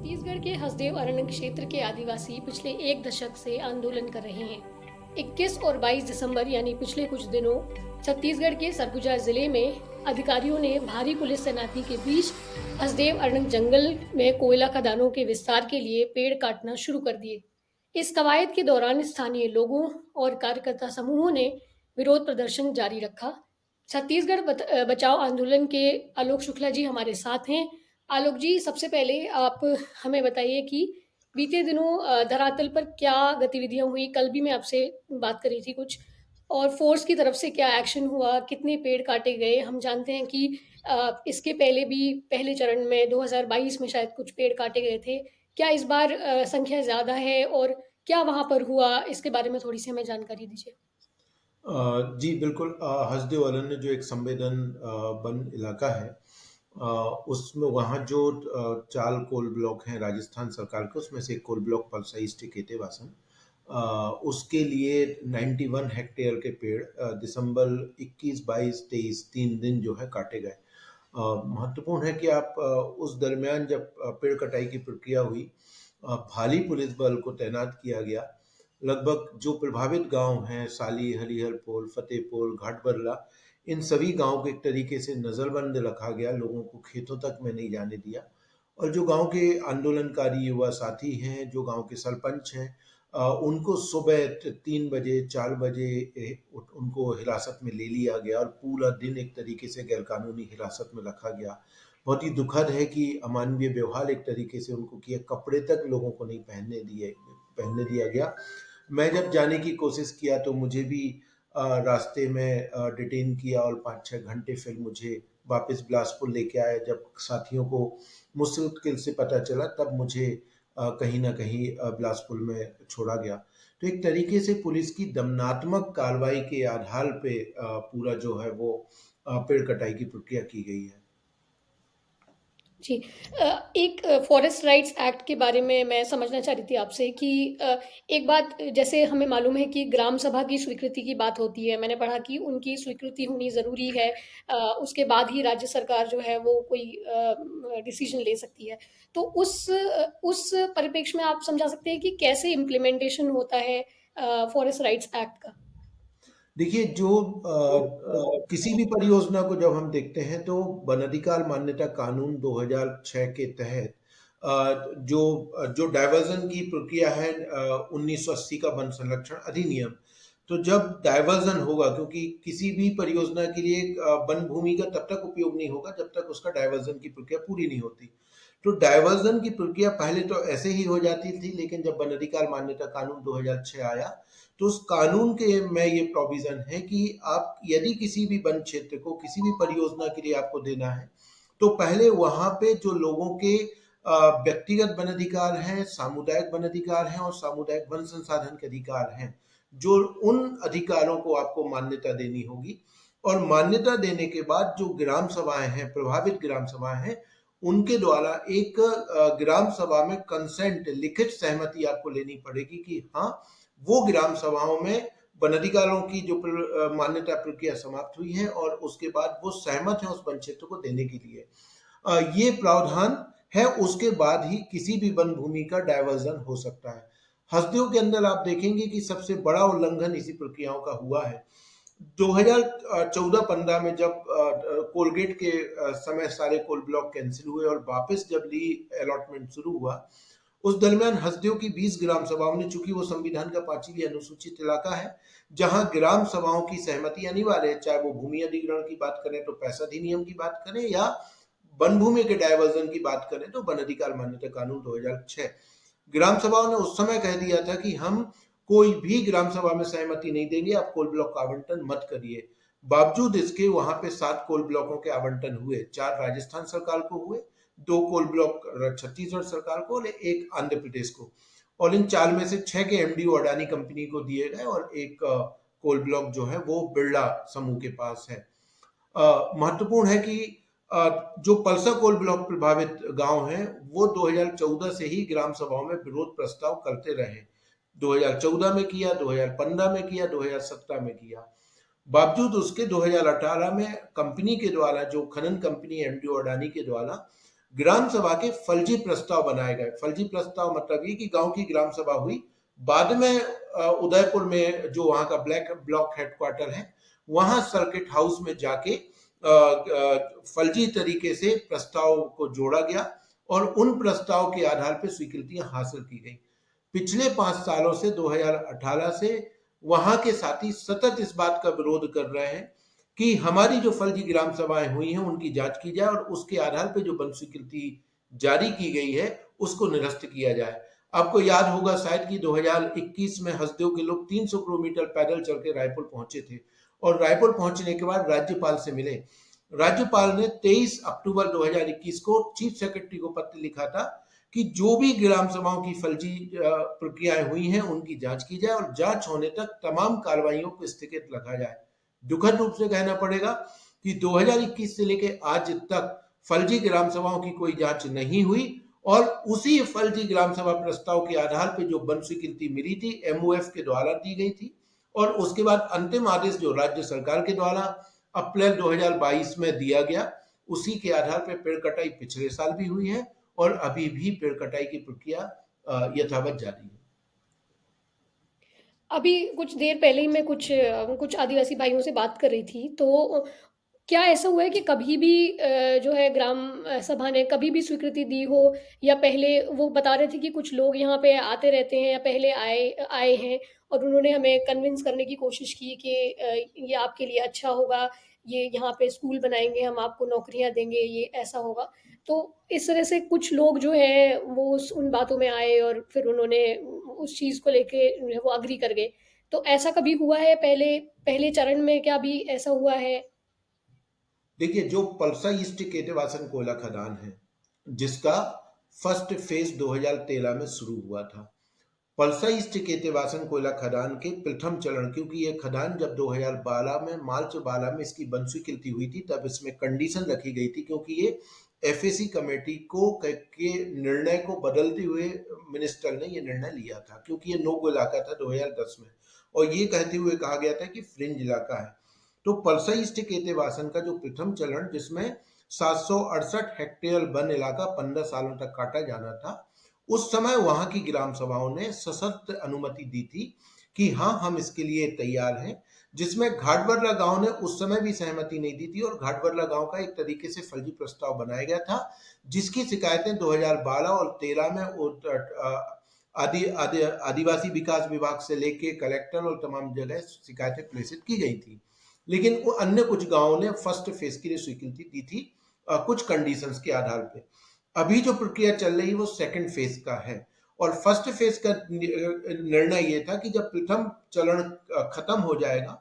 छत्तीसगढ़ के हसदेव अरण्य क्षेत्र के आदिवासी पिछले एक दशक से आंदोलन कर रहे हैं। 21 और 22 दिसंबर यानी पिछले कुछ दिनों छत्तीसगढ़ के सरगुजा जिले में अधिकारियों ने भारी पुलिस तैनाती के बीच हसदेव अरण्य जंगल में कोयला खदानों के विस्तार के लिए पेड़ काटना शुरू कर दिए। इस कवायद के दौरान स्थानीय लोगों और कार्यकर्ता समूहों ने विरोध प्रदर्शन जारी रखा। छत्तीसगढ़ बचाओ आंदोलन के आलोक शुक्ला जी हमारे साथ हैं। आलोक जी, सबसे पहले आप हमें बताइए कि बीते दिनों धरातल पर क्या गतिविधियां हुई? कल भी मैं आपसे बात करी थी कुछ, और फोर्स की तरफ से क्या एक्शन हुआ, कितने पेड़ काटे गए? हम जानते हैं कि इसके पहले भी पहले चरण में 2022 में शायद कुछ पेड़ काटे गए थे। क्या इस बार संख्या ज़्यादा है और क्या वहाँ पर हुआ? इसके बारे में थोड़ी सी हमें जानकारी दीजिए। जी बिल्कुल। हसदेव अरण्य जो एक संवेदन वन इलाका है, उसमें वहाँ जो चार कोल ब्लॉक हैं राजस्थान सरकार के, उसमें से एक कोल ब्लॉक परसाई केतेवासन, उसके लिए 91 हेक्टेयर के पेड़ दिसंबर 21, 22, 23 3 दिन जो है काटे गए। महत्वपूर्ण है कि आप उस दरमियान जब पेड़ कटाई की प्रक्रिया हुई, भारी पुलिस बल को तैनात किया गया। लगभग जो प्रभावित गांव हैं, साली, हरिहरपुर, फतेहपुर, घाटबरला, इन सभी गांव को एक तरीके से नजरबंद रखा गया, लोगों को खेतों तक में नहीं जाने दिया। और जो गांव के आंदोलनकारी युवा साथी हैं, जो गांव के सरपंच हैं, उनको सुबह 3 बजे 4 बजे उनको हिरासत में ले लिया गया और पूरा दिन एक तरीके से गैरकानूनी हिरासत में रखा गया। बहुत ही दुखद है कि अमानवीय व्यवहार एक तरीके से उनको किया, कपड़े तक लोगों को नहीं पहनने दिया गया। मैं जब जाने की कोशिश किया तो मुझे भी रास्ते में डिटेन किया और 5-6 घंटे फिर मुझे वापस बिलासपुर लेके आए। जब साथियों को मुश्किल से पता चला तब मुझे कहीं ना कहीं बिलासपुर में छोड़ा गया। तो एक तरीके से पुलिस की दमनात्मक कार्रवाई के आधार पे पूरा जो है वो पेड़ कटाई की प्रक्रिया की गई है। जी। एक फॉरेस्ट राइट्स एक्ट के बारे में मैं समझना चाह रही थी आपसे कि एक बात जैसे हमें मालूम है कि ग्राम सभा की स्वीकृति की बात होती है। मैंने पढ़ा कि उनकी स्वीकृति होनी ज़रूरी है। उसके बाद ही राज्य सरकार जो है वो कोई डिसीजन ले सकती है। तो उस परिप्रेक्ष्य में आप समझा सकते हैं कि कैसे इम्प्लीमेंटेशन होता है फॉरेस्ट राइट्स एक्ट का? देखिए, जो किसी भी परियोजना को जब हम देखते हैं तो वन अधिकार मान्यता कानून 2006 के तहत जो जो डायवर्जन की प्रक्रिया है, 1980 का वन संरक्षण अधिनियम। तो जब डायवर्जन होगा, क्योंकि किसी भी परियोजना के लिए वन भूमि का तब तक उपयोग नहीं होगा जब तक उसका डायवर्जन की प्रक्रिया पूरी नहीं होती। तो डायवर्जन की प्रक्रिया पहले तो ऐसे ही हो जाती थी, लेकिन जब वन अधिकार मान्यता कानून 2006 आया तो उस कानून के में ये प्रोविजन है कि आप यदि किसी भी वन क्षेत्र को किसी भी परियोजना के लिए आपको देना है, तो पहले वहां पे जो लोगों के व्यक्तिगत वन अधिकार हैं, सामुदायिक वन अधिकार हैं और सामुदायिक वन संसाधन के अधिकार हैं, जो उन अधिकारों को आपको मान्यता देनी होगी। और मान्यता देने के बाद जो ग्राम सभाएं हैं, प्रभावित ग्राम सभाएं हैं, उनके द्वारा एक ग्राम सभा में कंसेंट, लिखित सहमति आपको लेनी पड़ेगी कि हाँ, वो ग्राम सभाओं में वन अधिकारों की जो मान्यता प्रक्रिया समाप्त हुई है और उसके बाद वो सहमत है उस वन क्षेत्र को देने के लिए। ये प्रावधान है, उसके बाद ही किसी भी वन भूमि का डायवर्जन हो सकता है। हसदेव के अंदर आप देखेंगे कि सबसे बड़ा उल्लंघन इसी प्रक्रियाओं का हुआ है। 2014-15 में जब कोलगेट के समय सारे कोल ब्लॉक कैंसिल हुए और वापस जब री अलॉटमेंट शुरू हुआ, उस दरमियान हसदेव की 20 ग्राम सभाओं ने, चूंकि वो संविधान का 5वीं अनुसूचित इलाका है जहां ग्राम सभाओं की सहमति अनिवार्य है, चाहे वो भूमि अधिग्रहण की बात करें तो पैसा अधिनियम की बात करें या वन भूमि के डायवर्जन की बात करें तो वन अधिकार मान्यता कानून 2006। ग्राम सभाओं ने उस समय कह दिया था कि हम कोई भी ग्राम सभा में सहमति नहीं देंगे, आप कोल ब्लॉक का आवंटन मत करिए। बावजूद इसके वहां पे 7 कोल ब्लॉकों के आवंटन हुए, 4 राजस्थान सरकार को हुए, 2 कोल ब्लॉक छत्तीसगढ़ सरकार को और एक आंध्र प्रदेश को। और इन 4 में से 6 के एमडीओ अडानी कंपनी को दिए गए और एक कोल ब्लॉक जो है वो बिरला समूह के पास है। महत्वपूर्ण है कि जो पल्सा कोल ब्लॉक प्रभावित गांव हैं, वो 2014 से ही ग्राम सभाओं में विरोध प्रस्ताव करते रहे। 2014 में किया, 2015 में किया, 2017 में किया। बावजूद उसके 2018 में कंपनी के द्वारा, जो खनन कंपनी एमडीओ अडानी के द्वारा ग्राम सभा के फर्जी प्रस्ताव बनाए गए। फर्जी प्रस्ताव मतलब ये कि गांव की ग्राम सभा हुई, बाद में उदयपुर में जो वहां का ब्लैक ब्लॉक हेडक्वार्टर है, वहां सर्किट हाउस में जाके फर्जी तरीके से प्रस्ताव को जोड़ा गया और उन प्रस्ताव के आधार पर स्वीकृतियां हासिल की गई। पिछले 5 सालों से 2018 से वहां के साथी सतत इस बात का विरोध कर रहे हैं कि हमारी जो फर्जी ग्राम सभाएं हुई हैं उनकी जांच की जाए और उसके आधार पर जो वन स्वीकृति जारी की गई है उसको निरस्त किया जाए। आपको याद होगा शायद कि 2021 में हसदेव के लोग 300 किलोमीटर पैदल चल के रायपुर पहुंचे थे और रायपुर पहुंचने के बाद राज्यपाल से मिले। राज्यपाल ने 23 अक्टूबर 2021 को चीफ सेक्रेटरी को पत्र लिखा था कि जो भी ग्राम सभाओं की फर्जी प्रक्रियाएं हुई हैं उनकी जांच की जाए और जांच होने तक तमाम कार्रवाइयों को स्थगित रखा जाए। दुखद रूप से कहना पड़ेगा कि 2021 से लेकर आज तक फर्जी ग्राम सभाओं की कोई जांच नहीं हुई और उसी फर्जी ग्राम सभा प्रस्ताव के आधार पर जो वन स्वीकृति मिली थी एमओएफ के द्वारा दी गई थी और उसके बाद अंतिम आदेश जो राज्य सरकार के द्वारा अप्रैल 2022 में दिया गया, उसी के आधार पर पेड़ कटाई पिछले साल भी हुई है और अभी भी पेड़ कटाई की प्रक्रिया यथावत जारी है। अभी कुछ देर पहले ही मैं कुछ आदिवासी भाइयों से बात कर रही थी, तो क्या ऐसा हुआ है कि कभी भी जो है ग्राम सभा ने कभी भी स्वीकृति दी हो, या पहले वो बता रहे थे कि कुछ लोग यहाँ पे आते रहते हैं या पहले आए आए हैं और उन्होंने हमें कन्विंस करने की कोशिश की कि ये आपके लिए अच्छा होगा, ये यहाँ पे स्कूल बनाएंगे, हम आपको नौकरियाँ देंगे, ये ऐसा होगा। तो इस तरह से कुछ लोग जो हैं वो उन बातों में आए और फिर उन्होंने उस चीज़ को लेके जो है वो अग्री कर गए। तो ऐसा कभी हुआ है पहले पहले चरण में, क्या भी ऐसा हुआ है? देखिए, जो पलसा ईस्ट केटेवासन कोयला खदान है जिसका फर्स्ट फेज 2013 में शुरू हुआ था, पलसा ईस्ट केतेवासन कोयला खदान के प्रथम चरण, क्योंकि ये खदान जब 2012 में मार्च 12 में इसकी वन स्वीकृति हुई थी तब इसमें कंडीशन रखी गई थी, क्योंकि ये एफएसी कमेटी को के निर्णय को बदलते हुए मिनिस्टर ने ये निर्णय लिया था, क्योंकि ये नो गो इलाका था 2010 में और ये कहते हुए कहा गया था कि फ्रिंज इलाका है। तो पलसा ईस्ट केतेवासन का जो प्रथम चरण जिसमें 768 हेक्टेयर वन इलाका 15 सालों तक काटा जाना था, उस समय वहां की ग्राम सभाओं ने सशर्त अनुमति दी थी कि हाँ हम इसके लिए तैयार हैं, जिसमें घाटबरला गांव ने उस समय भी सहमति नहीं दी थी और घाटबरला गांव का एक तरीके से फर्जी प्रस्ताव बनाया गया था जिसकी शिकायतें 2012 और 13 में आदिवासी विकास विभाग से लेके कलेक्टर और तमाम जगह शिकायतें प्रेषित की गई थी। लेकिन अन्य कुछ गांवों ने फर्स्ट फेज के लिए स्वीकृति दी थी कुछ कंडीशंस के आधार पे। अभी जो प्रक्रिया चल रही है वो सेकंड फेज का है और फर्स्ट फेज का निर्णय ये था कि जब प्रथम चरण खत्म हो जाएगा,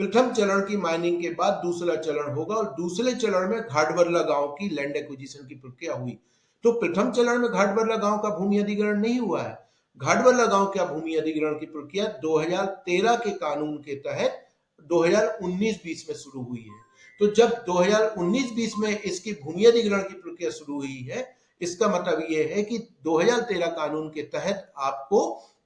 प्रथम चरण की माइनिंग के बाद दूसरा चरण होगा और दूसरे चरण में घाटबरला गांव की लैंड एक्विजिशन की प्रक्रिया हुई। तो प्रथम चरण में घाटबरला गांव का भूमि अधिग्रहण नहीं हुआ है। घाटबरला गांव का भूमि अधिग्रहण की प्रक्रिया 2013 के कानून के तहत 2019-20 में शुरू हुई है। तो जब 2019-20 में इसकी भूमि अधिग्रहण की प्रक्रिया शुरू हुई है, इसका मतलब यह है कि 2013 कानून के तहत आपको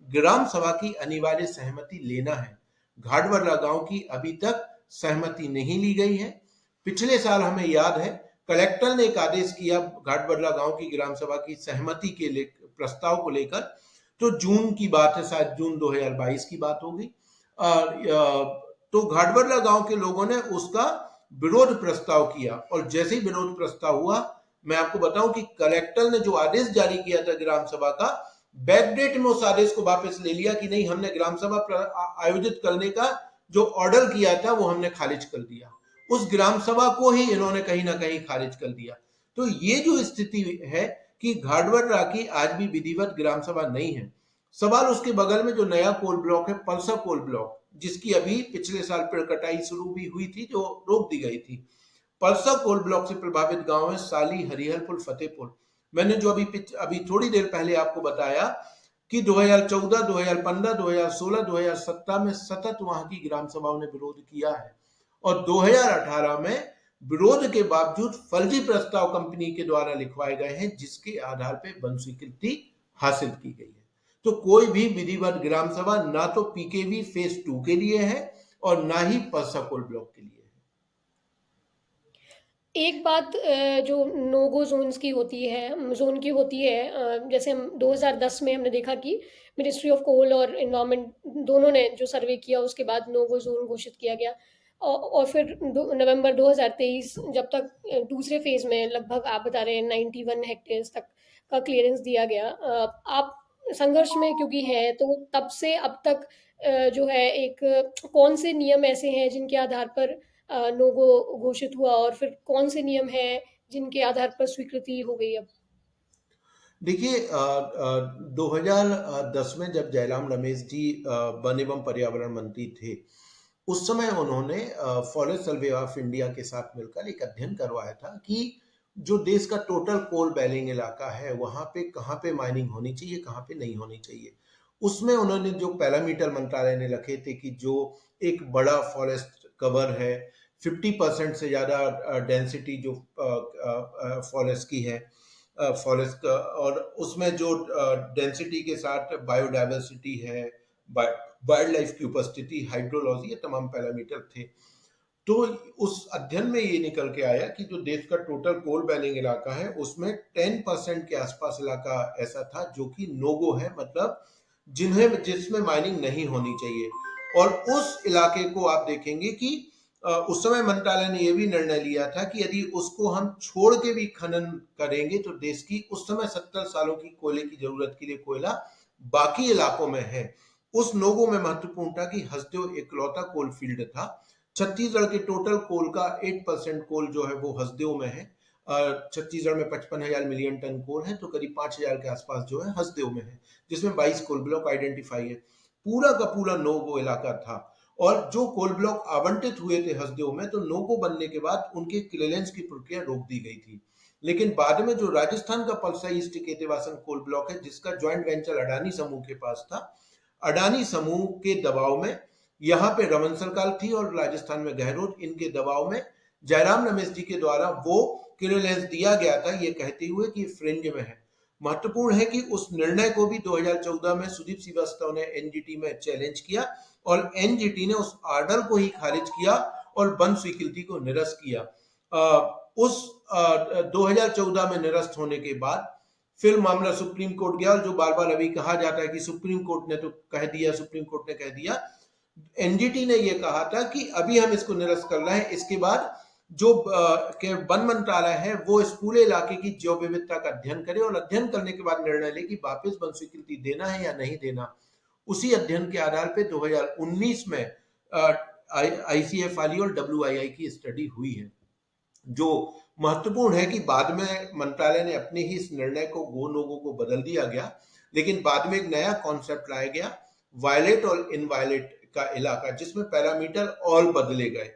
ग्राम सभा की अनिवार्य सहमति लेना है। घाटबरला गांव की अभी तक सहमति नहीं ली गई है। पिछले साल हमें याद है कलेक्टर ने एक आदेश किया घाटबरला गांव की ग्राम सभा की सहमति के प्रस्ताव को लेकर, तो जून की बात है, शायद जून 2022 की बात होगी। तो घाटबरला गांव के लोगों ने उसका विरोध प्रस्ताव किया और जैसे ही विरोध प्रस्ताव हुआ, मैं आपको बताऊं कि कलेक्टर ने जो आदेश जारी किया था ग्राम सभा का, बैकडेट में उस आदेश को वापस ले लिया कि नहीं, हमने ग्राम सभा आयोजित करने का जो ऑर्डर किया था वो हमने खारिज कर दिया। उस ग्राम सभा को ही इन्होंने कहीं ना कहीं खारिज कर दिया। तो ये जो स्थिति है कि घाटबरला की आज भी विधिवत ग्राम सभा नहीं है। सवाल उसके बगल में जो नया कोल ब्लॉक है, पलसा कोल ब्लॉक, जिसकी अभी पिछले साल पेड़ कटाई शुरू भी हुई थी जो रोक दी गई थी। पलसा कोल ब्लॉक से प्रभावित गांव है साली, हरिहरपुर, फतेहपुर। मैंने जो अभी थोड़ी देर पहले आपको बताया कि 2014, 2015, 2016, 2017 में सतत वहां की ग्राम सभाओं ने विरोध किया है और 2018 में विरोध के बावजूद फर्जी प्रस्ताव कंपनी के द्वारा लिखवाए गए हैं जिसके आधार पर वन स्वीकृति हासिल की गई है। तो कोई भी विधिवत ग्राम सभा ना तो पीकेवी फेज 2 के लिए है और ना ही पलसा कोल ब्लॉक के लिए है। एक बात जो नो गो ज़ोन की होती है, जैसे हम 2010 में हमने देखा कि मिनिस्ट्री ऑफ कोल और एनवायरनमेंट दोनों ने जो सर्वे किया उसके बाद नो गो ज़ोन घोषित किया गया। और फिर नवंबर 2023 जब तक दूसरे फेज़ में लगभग आप बता रहे हैं 91 हेक्टेयर्स तक का क्लियरेंस दिया गया। आप संघर्ष में क्योंकि हैं तो तब से अब तक जो है एक कौन से नियम ऐसे हैं जिनके आधार पर नो गो घोषित हुआ और फिर कौन से नियम हैं जिनके आधार पर स्वीकृति हो गई अब? देखिए 2010 में जब जयराम रमेश जी वन एवं पर्यावरण मंत्री थे, उस समय उन्होंने फॉरेस्ट सर्वे ऑफ इंडिया के साथ मिलकर एक अध्ययन करवाया था कि जो देश का टोटल कोल बेलिंग इलाका है, वहां पे कहाँ पे माइनिंग होनी चाहिए, कहाँ पे नहीं होनी चाहिए। उसमें उन्होंने जो पैरामीटर मंत्रालय ने रखे थे कि जो एक बड़ा फॉरेस्ट कवर है, 50% से ज्यादा डेंसिटी जो फॉरेस्ट की है, फॉरेस्ट का, और उसमें जो डेंसिटी के साथ बायोडाइवर्सिटी है, वाइल्ड लाइफ की उपस्थिति, हाइड्रोलॉजी, ये तमाम पैरामीटर थे। तो उस अध्ययन में ये निकल के आया कि जो देश का टोटल कोल बैनिंग इलाका है उसमें 10% के आसपास इलाका ऐसा था जो कि नोगो है, मतलब जिसमें माइनिंग नहीं होनी चाहिए। और उस इलाके को आप देखेंगे कि उस समय मंत्रालय ने यह भी निर्णय लिया था कि यदि उसको हम छोड़ के भी खनन करेंगे तो देश की उस समय 70 सालों की कोयले की जरूरत के लिए कोयला बाकी इलाकों में है। उस नोगो में महत्वपूर्ण था कि हसदेव इकलौता कोल फील्ड था। छत्तीसगढ़ के टोटल कोल का 8% कोल जो है वो हसदेव में है। छत्तीसगढ़ में 55,000 मिलियन टन कोल है, तो करीब 5,000 के आसपास जो है हसदेव में है, जिसमें 22 कोल ब्लॉक आइडेंटिफाई है। पूरा का पूरा नो गो इलाका था। और जो कोल ब्लॉक आवंटित हुए थे हसदेव में, तो नो गो बनने के बाद उनके क्लियरेंस की प्रक्रिया रोक दी गई थी। लेकिन बाद में जो राजस्थान का पलसा ईस्ट केतेवासन कोल ब्लॉक है, जिसका ज्वाइंट वेंचर अडानी समूह के पास था, अडानी समूह के दबाव में, यहाँ पे रमन सरकार थी और राजस्थान में गहलोत, इनके दबाव में जयराम रमेश जी के द्वारा वो क्लियरेंस दिया गया था, ये कहते हुए कि फ्रिंज में है। महत्वपूर्ण है कि उस निर्णय को भी 2014 में सुदीप श्रीवास्तव ने एनजीटी में चैलेंज किया और एनजीटी ने उस ऑर्डर को ही खारिज किया और वन स्वीकृति को निरस्त किया। उस 2014 में निरस्त होने के बाद फिर मामला सुप्रीम कोर्ट गया, और जो बार बार अभी कहा जाता है कि सुप्रीम कोर्ट ने तो कह दिया, सुप्रीम कोर्ट ने कह दिया, एनजीटी ने यह कहा था कि अभी हम इसको निरस्त कर रहे हैं, इसके बाद जो वन मंत्रालय है वो इस पूरे इलाके की जैव विविधता का अध्ययन करे और अध्ययन करने के बाद निर्णय ले कि वापस वन स्वीकृति देना है या नहीं देना। उसी अध्ययन के आधार पे 2019 में आईसीएफआरई और डब्ल्यूआईआई की स्टडी हुई है। जो महत्वपूर्ण है कि बाद में मंत्रालय ने अपने ही इस निर्णय को गो लोगों को बदल दिया गया, लेकिन बाद में एक नया कॉन्सेप्ट लाया गया, वायलेट और इनवायलेट का इलाका, जिसमें पैरामीटर और बदले गए।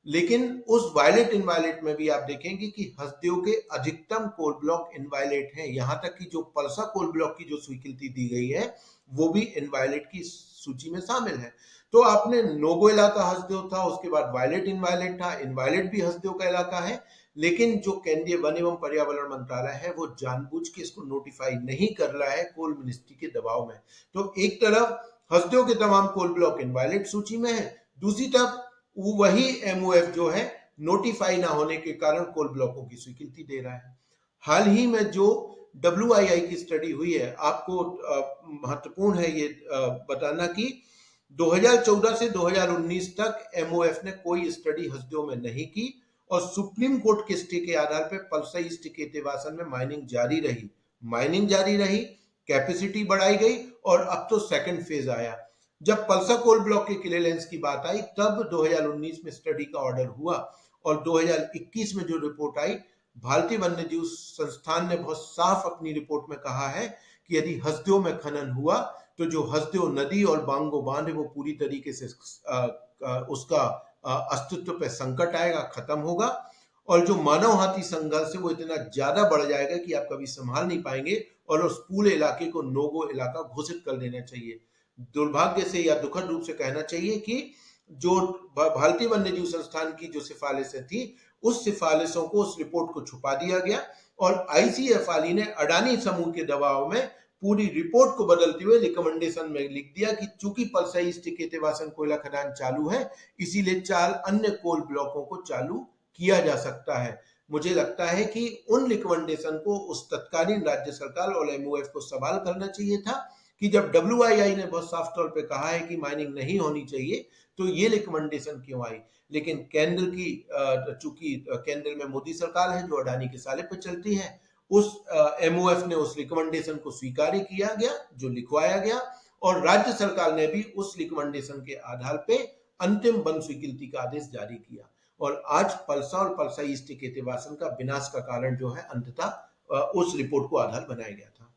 लेकिन उस वायलेट इनवायलेट में भी आप देखेंगे कि हसदेव के अधिकतम कोल ब्लॉक इनवायलेट हैं, यहां तक कि जो पलसा कोल ब्लॉक की जो स्वीकृति दी गई है वो भी इनवायलेट की सूची में शामिल है। तो आपने नोगो इलाका हसदेव था, उसके बाद वायलेट इनवायलेट था, इनवायलेट भी हसदेव का इलाका है, लेकिन जो केंद्रीय वन एवं पर्यावरण मंत्रालय है वो जानबूझ के इसको नोटिफाई नहीं कर रहा है कोल मिनिस्ट्री के दबाव में। तो एक तरफ हसदेव के तमाम कोल ब्लॉक इनवायलेट सूची में है, दूसरी तरफ वही एमओएफ जो है नोटिफाई ना होने के कारण कोल ब्लॉकों की स्वीकृति दे रहा है। हाल ही में जो डब्ल्यूआईआई की स्टडी हुई है, आपको महत्वपूर्ण है ये बताना कि 2014 से 2019 तक एमओएफ ने कोई स्टडी हसदेव में नहीं की और सुप्रीम कोर्ट के स्टे के आधार पर पलसा ईस्ट केतेवासन में माइनिंग जारी रही, कैपेसिटी बढ़ाई गई और अब तो सेकंड फेज आया। जब पलसा कोल ब्लॉक के क्लियरेंस की बात आई तब 2019 में स्टडी का ऑर्डर हुआ और 2021 में जो रिपोर्ट आई, भारतीय वन्यजीव संस्थान ने बहुत साफ अपनी रिपोर्ट में कहा है कि यदि हसदेव में खनन हुआ तो जो हसदेव नदी और बांगो बांध है वो पूरी तरीके से उसका अस्तित्व पे संकट आएगा, खत्म होगा, और जो मानव हाथी संघर्ष है वो इतना ज्यादा बढ़ जाएगा कि आप कभी संभाल नहीं पाएंगे और उस पूरे इलाके को नोगो इलाका घोषित कर देना चाहिए। दुर्भाग्य से या दुखद रूप से कहना चाहिए कि जो भारतीय वन्यजीव संस्थान की जो सिफारिशें थी, उस सिफारिशों को, उस रिपोर्ट को छुपा दिया गया और आईसीएफआरई ने अडानी समूह के दबाव में पूरी रिपोर्ट को बदलते हुए रिकमेंडेशन में लिख दिया कि चूंकि पलसा ईस्ट केतेवासन कोयला खदान चालू है, इसीलिए 4 अन्य कोल ब्लॉकों को चालू किया जा सकता है। मुझे लगता है कि उन रिकमेंडेशन को उस तत्कालीन राज्य सरकार और एमओएफ को सवाल करना चाहिए था कि जब डब्ल्यूआईआई ने बहुत साफ तौर पे कहा है कि माइनिंग नहीं होनी चाहिए, तो ये रिकमेंडेशन क्यों आई। लेकिन केंद्र की चूंकि केंद्र में मोदी सरकार है जो अडानी के साले पे चलती है, उस एमओएफ ने उस रिकमेंडेशन को स्वीकार किया गया जो लिखवाया गया, और राज्य सरकार ने भी उस रिकमेंडेशन के आधार पे अंतिम वन स्वीकृति का आदेश जारी किया। और आज पलसा और पलसा ईस्ट के वासन का विनाश का कारण जो है अंततः उस रिपोर्ट को आधार बनाया गया था।